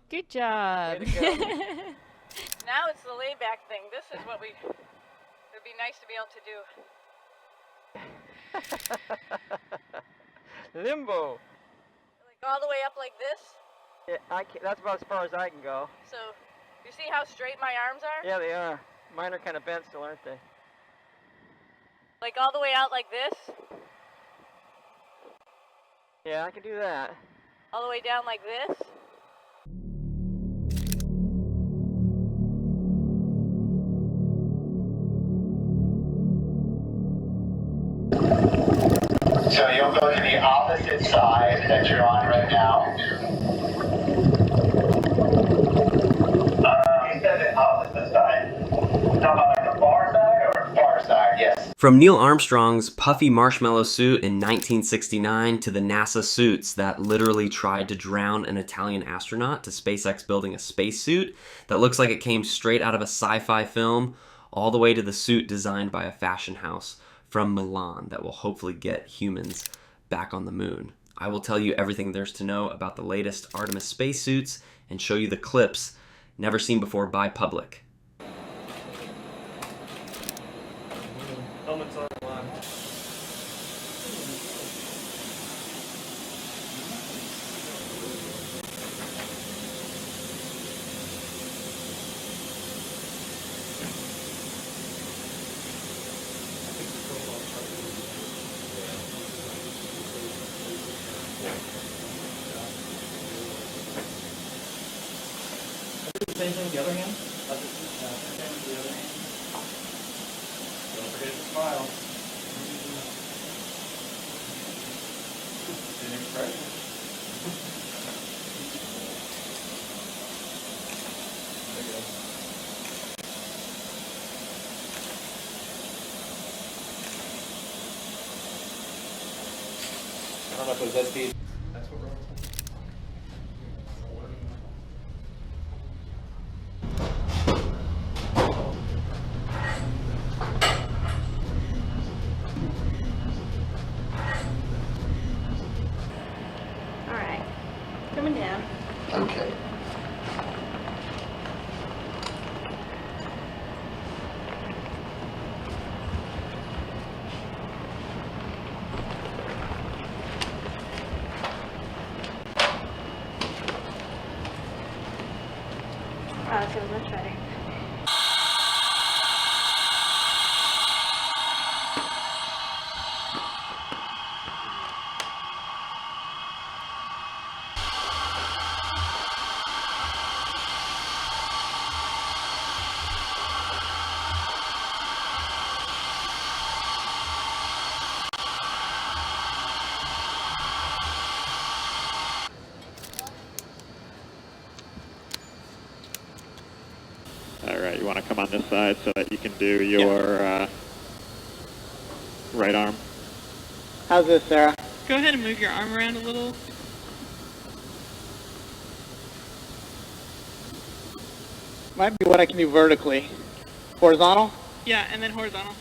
Good job. Way to go. Now it's the layback thing. This is what it would be nice to be able to do. Limbo. Like all the way up like this. Yeah, that's about as far as I can go. So, you see how straight my arms are? Yeah, they are. Mine are kind of bent still, aren't they? Like all the way out like this. Yeah, I can do that. All the way down like this. So you'll go to the opposite side that you're on right now. You said the opposite side. Talking about like the far side or far side? Yes. From Neil Armstrong's puffy marshmallow suit in 1969 to the NASA suits that literally tried to drown an Italian astronaut to SpaceX building a spacesuit that looks like it came straight out of a sci-fi film, all the way to the suit designed by a fashion house from Milan that will hopefully get humans back on the moon. I will tell you everything there's to know about the latest Artemis spacesuits and show you the clips never seen before by public. Helmets on the line. Same thing with the other hand? Same thing with the other hand. Don't forget to smile. An expression. There you go. I don't know if it was SD. That's what we're on. Alright. Coming down. Okay. Oh, this feels much better. All right, you want to come on this side so that you can do your right arm. How's this, Sarah? Go ahead and move your arm around a little. Might be what I can do vertically. Horizontal? Yeah, and then horizontal.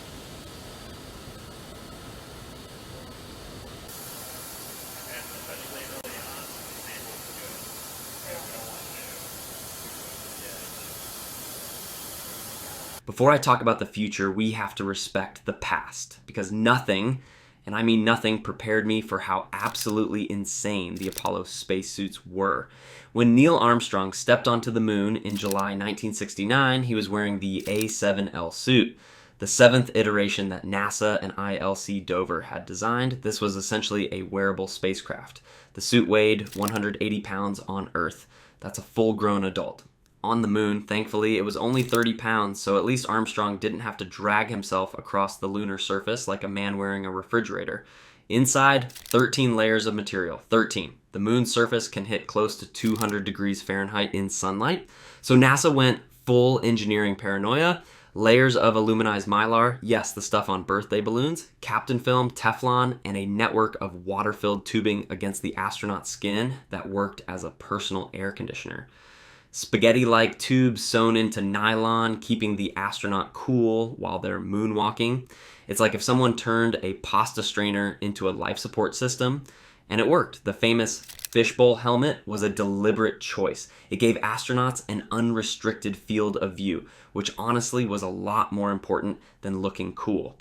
Before I talk about the future, we have to respect the past, because nothing, and I mean nothing, prepared me for how absolutely insane the Apollo spacesuits were. When Neil Armstrong stepped onto the moon in July 1969, he was wearing the A7L suit, the seventh iteration that NASA and ILC Dover had designed. This was essentially a wearable spacecraft. The suit weighed 180 pounds on Earth. That's a full-grown adult. On the moon, thankfully, it was only 30 pounds, so at least Armstrong didn't have to drag himself across the lunar surface like a man wearing a refrigerator. Inside, 13 layers of material. 13. The moon's surface can hit close to 200 degrees Fahrenheit in sunlight. So NASA went full engineering paranoia. Layers of aluminized mylar, yes, the stuff on birthday balloons, Captain film, Teflon, and a network of water-filled tubing against the astronaut's skin that worked as a personal air conditioner. Spaghetti-like tubes sewn into nylon, keeping the astronaut cool while they're moonwalking. It's like if someone turned a pasta strainer into a life support system, And it worked. The famous fishbowl helmet was a deliberate choice. It gave astronauts an unrestricted field of view, which honestly was a lot more important than looking cool.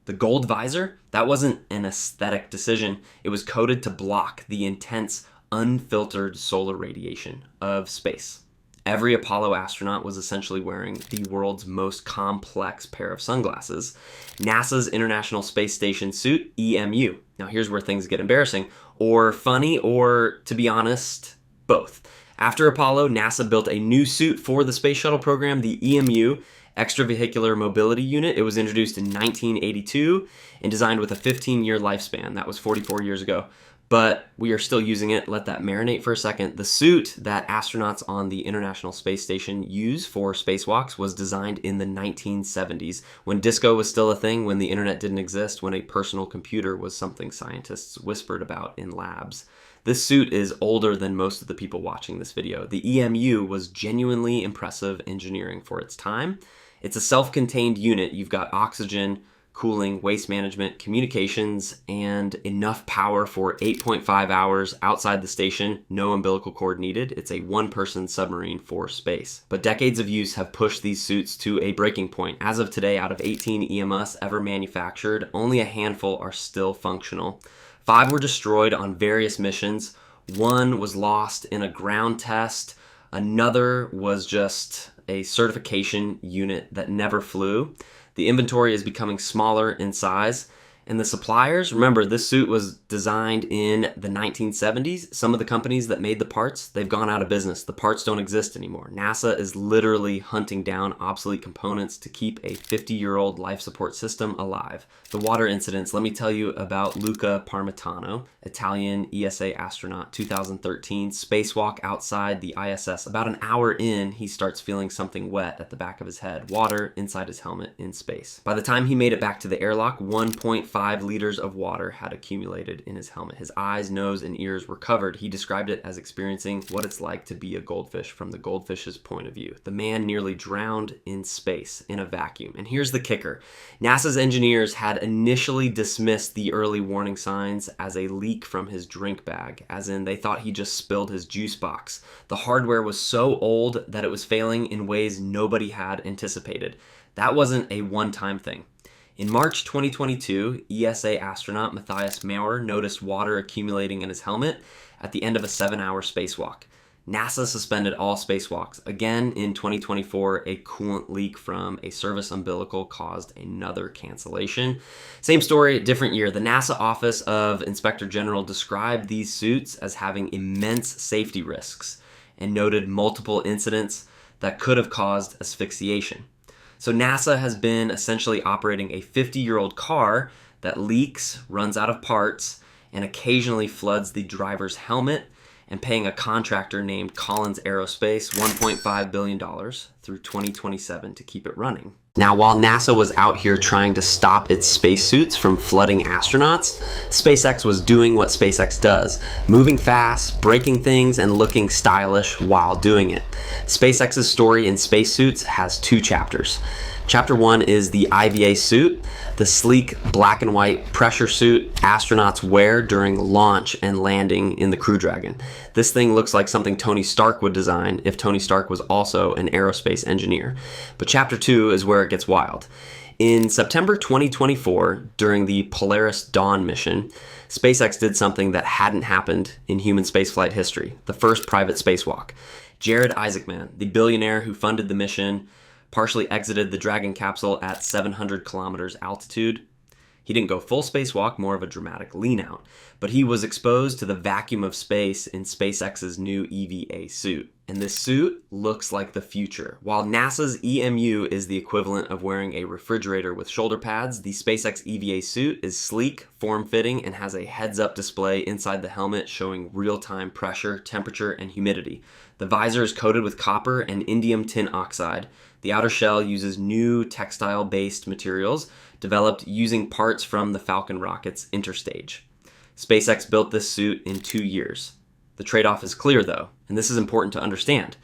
The gold visor, that wasn't an aesthetic decision. It was coded to block the intense, unfiltered solar radiation of space. Every Apollo astronaut was essentially wearing the world's most complex pair of sunglasses, NASA's International Space Station suit, EMU. Now here's where things get embarrassing, or funny, or to be honest, both. After Apollo, NASA built a new suit for the space shuttle program, the EMU, Extravehicular Mobility Unit. It was introduced in 1982 and designed with a 15-year lifespan. That was 44 years ago. But we are still using it. Let that marinate for a second. The suit that astronauts on the International Space Station use for spacewalks was designed in the 1970s, when disco was still a thing, when the internet didn't exist, when a personal computer was something scientists whispered about in labs. This suit is older than most of the people watching this video. The EMU was genuinely impressive engineering for its time. It's a self-contained unit. You've got oxygen, cooling, waste management, communications, and enough power for 8.5 hours outside the station, no umbilical cord needed. It's a one-person submarine for space. But decades of use have pushed these suits to a breaking point. As of today, out of 18 EMS ever manufactured, only a handful are still functional. 5 were destroyed on various missions. 1 was lost in a ground test. Another was just a certification unit that never flew. The inventory is becoming smaller in size, and the suppliers, remember this suit was designed in the 1970s. Some of the companies that made the parts, they've gone out of business. The parts don't exist anymore. NASA is literally hunting down obsolete components to keep a 50-year-old life support system alive. The water incidents, let me tell you about Luca Parmitano, Italian ESA astronaut, 2013, spacewalk outside the ISS. About an hour in, he starts feeling something wet at the back of his head, water inside his helmet in space. By the time he made it back to the airlock, 1.5 liters of water had accumulated in his helmet. His eyes, nose, and ears were covered. He described it as experiencing what it's like to be a goldfish from the goldfish's point of view. The man nearly drowned in space in a vacuum. And here's the kicker. NASA's engineers had initially dismissed the early warning signs as a leak from his drink bag, as in they thought he just spilled his juice box. The hardware was so old that it was failing in ways nobody had anticipated. That wasn't a one-time thing. In March 2022, ESA astronaut Matthias Maurer noticed water accumulating in his helmet at the end of a 7-hour spacewalk. NASA suspended all spacewalks. Again, in 2024, a coolant leak from a service umbilical caused another cancellation. Same story, different year. The NASA Office of Inspector General described these suits as having immense safety risks and noted multiple incidents that could have caused asphyxiation. So NASA has been essentially operating a 50-year-old car that leaks, runs out of parts, and occasionally floods the driver's helmet, and paying a contractor named Collins Aerospace $1.5 billion through 2027 to keep it running. Now, while NASA was out here trying to stop its spacesuits from flooding astronauts, SpaceX was doing what SpaceX does, moving fast, breaking things, and looking stylish while doing it. SpaceX's story in spacesuits has 2 chapters. Chapter 1 is the IVA suit, the sleek black and white pressure suit astronauts wear during launch and landing in the Crew Dragon. This thing looks like something Tony Stark would design if Tony Stark was also an aerospace engineer. But Chapter 2 is where it gets wild. In September 2024, during the Polaris Dawn mission, SpaceX did something that hadn't happened in human spaceflight history, the first private spacewalk. Jared Isaacman, the billionaire who funded the mission, partially exited the Dragon capsule at 700 kilometers altitude. He didn't go full spacewalk, more of a dramatic lean out, but he was exposed to the vacuum of space in SpaceX's new EVA suit. And this suit looks like the future. While NASA's EMU is the equivalent of wearing a refrigerator with shoulder pads, the SpaceX EVA suit is sleek, form-fitting, and has a heads-up display inside the helmet showing real-time pressure, temperature, and humidity. The visor is coated with copper and indium tin oxide. The outer shell uses new textile-based materials developed using parts from the Falcon rocket's interstage. SpaceX built this suit in 2 years. The trade-off is clear though, and this is important to understand.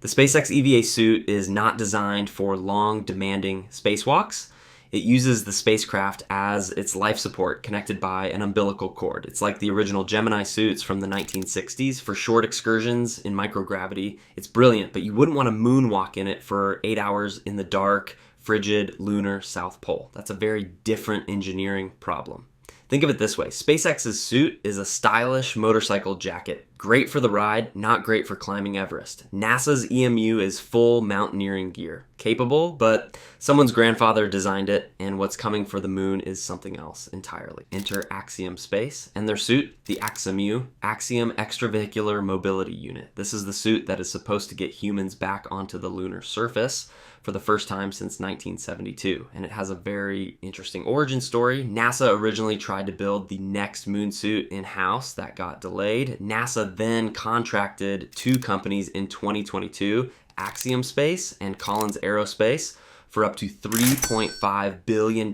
The SpaceX EVA suit is not designed for long, demanding spacewalks. It uses the spacecraft as its life support connected by an umbilical cord. It's like the original Gemini suits from the 1960s for short excursions in microgravity. It's brilliant, but you wouldn't want to moonwalk in it for 8 hours in the dark, frigid, lunar South Pole. That's a very different engineering problem. Think of it this way. SpaceX's suit is a stylish motorcycle jacket. Great for the ride, not great for climbing Everest. NASA's EMU is full mountaineering gear. Capable, but someone's grandfather designed it, and what's coming for the moon is something else entirely. Enter Axiom Space and their suit, the Axiom, Axiom Extravehicular Mobility Unit. This is the suit that is supposed to get humans back onto the lunar surface for the first time since 1972, and it has a very interesting origin story. NASA originally tried to build the next moon suit in-house. That got delayed. NASA then contracted 2 companies in 2022, Axiom Space and Collins Aerospace, for up to $3.5 billion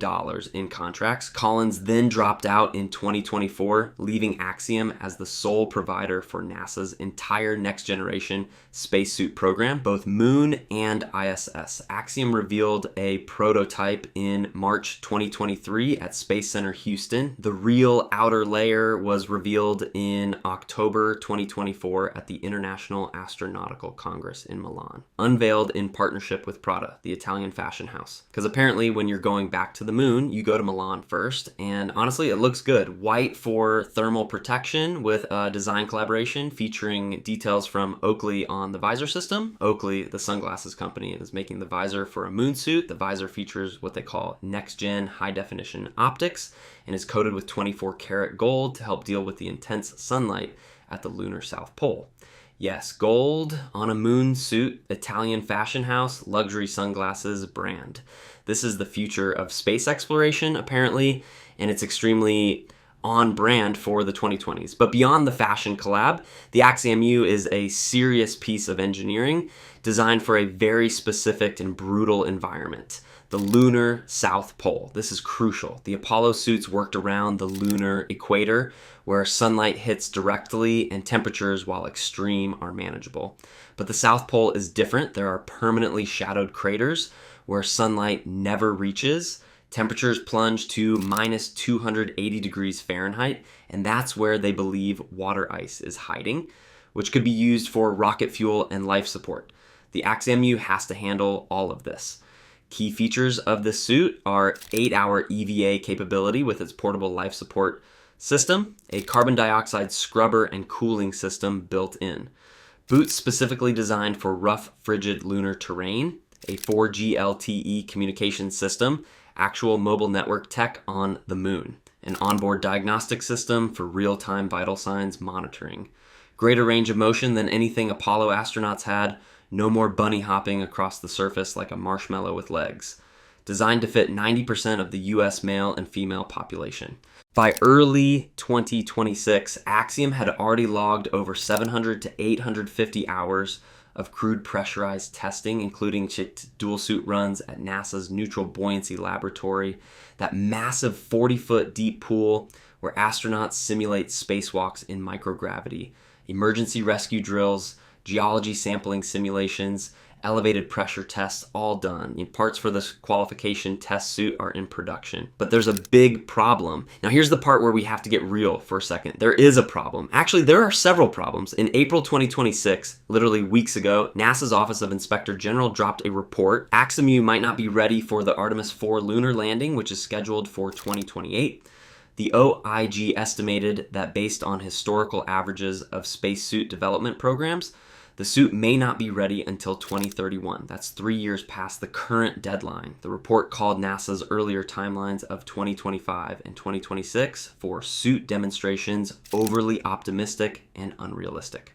in contracts. Collins then dropped out in 2024, leaving Axiom as the sole provider for NASA's entire next generation spacesuit program, both Moon and ISS. Axiom revealed a prototype in March 2023 at Space Center Houston. The real outer layer was revealed in October 2024 at the International Astronautical Congress in Milan, unveiled in partnership with Prada, the Italian fashion house. Because apparently when you're going back to the moon, you go to Milan first, and honestly it looks good. White for thermal protection with a design collaboration featuring details from Oakley on the visor system. Oakley, the sunglasses company, is making the visor for a moon suit. The visor features what they call next-gen high-definition optics and is coated with 24-karat gold to help deal with the intense sunlight at the lunar South Pole. Yes, gold on a moon suit, Italian fashion house, luxury sunglasses brand. This is the future of space exploration, apparently, and it's extremely on brand for the 2020s. But beyond the fashion collab, the Axiom U is a serious piece of engineering designed for a very specific and brutal environment. The lunar South Pole. This is crucial. The Apollo suits worked around the lunar equator, where sunlight hits directly and temperatures, while extreme, are manageable. But the South Pole is different. There are permanently shadowed craters where sunlight never reaches. Temperatures plunge to minus 280 degrees Fahrenheit, and that's where they believe water ice is hiding, which could be used for rocket fuel and life support. The Axiom U has to handle all of this. Key features of this suit are 8-hour EVA capability with its portable life support system, a carbon dioxide scrubber and cooling system built in, boots specifically designed for rough, frigid lunar terrain, a 4G LTE communication system, actual mobile network tech on the moon, an onboard diagnostic system for real-time vital signs monitoring, greater range of motion than anything Apollo astronauts had, no more bunny hopping across the surface like a marshmallow with legs, designed to fit 90% of the US male and female population. By early 2026, Axiom had already logged over 700 to 850 hours of crewed pressurized testing, including dual suit runs at NASA's Neutral Buoyancy Laboratory, that massive 40-foot deep pool where astronauts simulate spacewalks in microgravity, emergency rescue drills, geology sampling simulations, elevated pressure tests, all done. Parts for this qualification test suit are in production. But there's a big problem. Now here's the part where we have to get real for a second. There is a problem. Actually, there are several problems. In April 2026, literally weeks ago, NASA's Office of Inspector General dropped a report. Axiom U might not be ready for the Artemis 4 lunar landing, which is scheduled for 2028. The OIG estimated that based on historical averages of spacesuit development programs, the suit may not be ready until 2031. That's 3 years past the current deadline. The report called NASA's earlier timelines of 2025 and 2026 for suit demonstrations overly optimistic and unrealistic.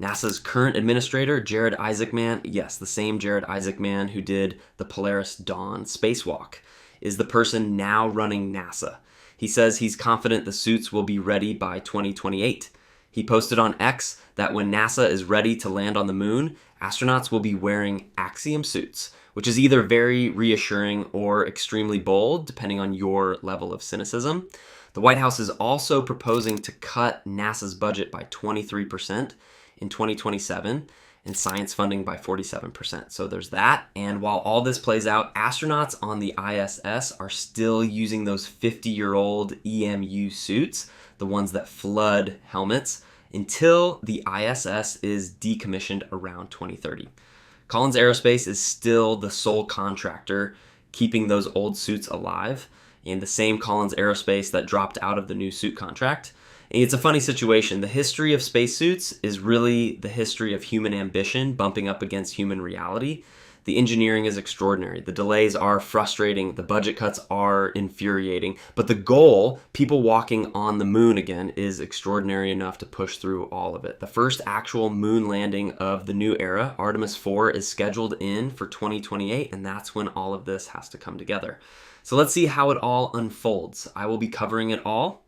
NASA's current administrator, Jared Isaacman, yes, the same Jared Isaacman who did the Polaris Dawn spacewalk, is the person now running NASA. He says he's confident the suits will be ready by 2028. He posted on X that when NASA is ready to land on the moon, astronauts will be wearing Axiom suits, which is either very reassuring or extremely bold, depending on your level of cynicism. The White House is also proposing to cut NASA's budget by 23% in 2027, and science funding by 47%. So there's that. And while all this plays out, astronauts on the ISS are still using those 50-year-old EMU suits, the ones that flood helmets, until the ISS is decommissioned around 2030. Collins Aerospace is still the sole contractor keeping those old suits alive, and the same Collins Aerospace that dropped out of the new suit contract. It's a funny situation. The history of spacesuits is really the history of human ambition bumping up against human reality. The engineering is extraordinary. The delays are frustrating. The budget cuts are infuriating. But the goal, people walking on the moon again, is extraordinary enough to push through all of it. The first actual moon landing of the new era, Artemis 4, is scheduled in for 2028, and that's when all of this has to come together. So let's see how it all unfolds. I will be covering it all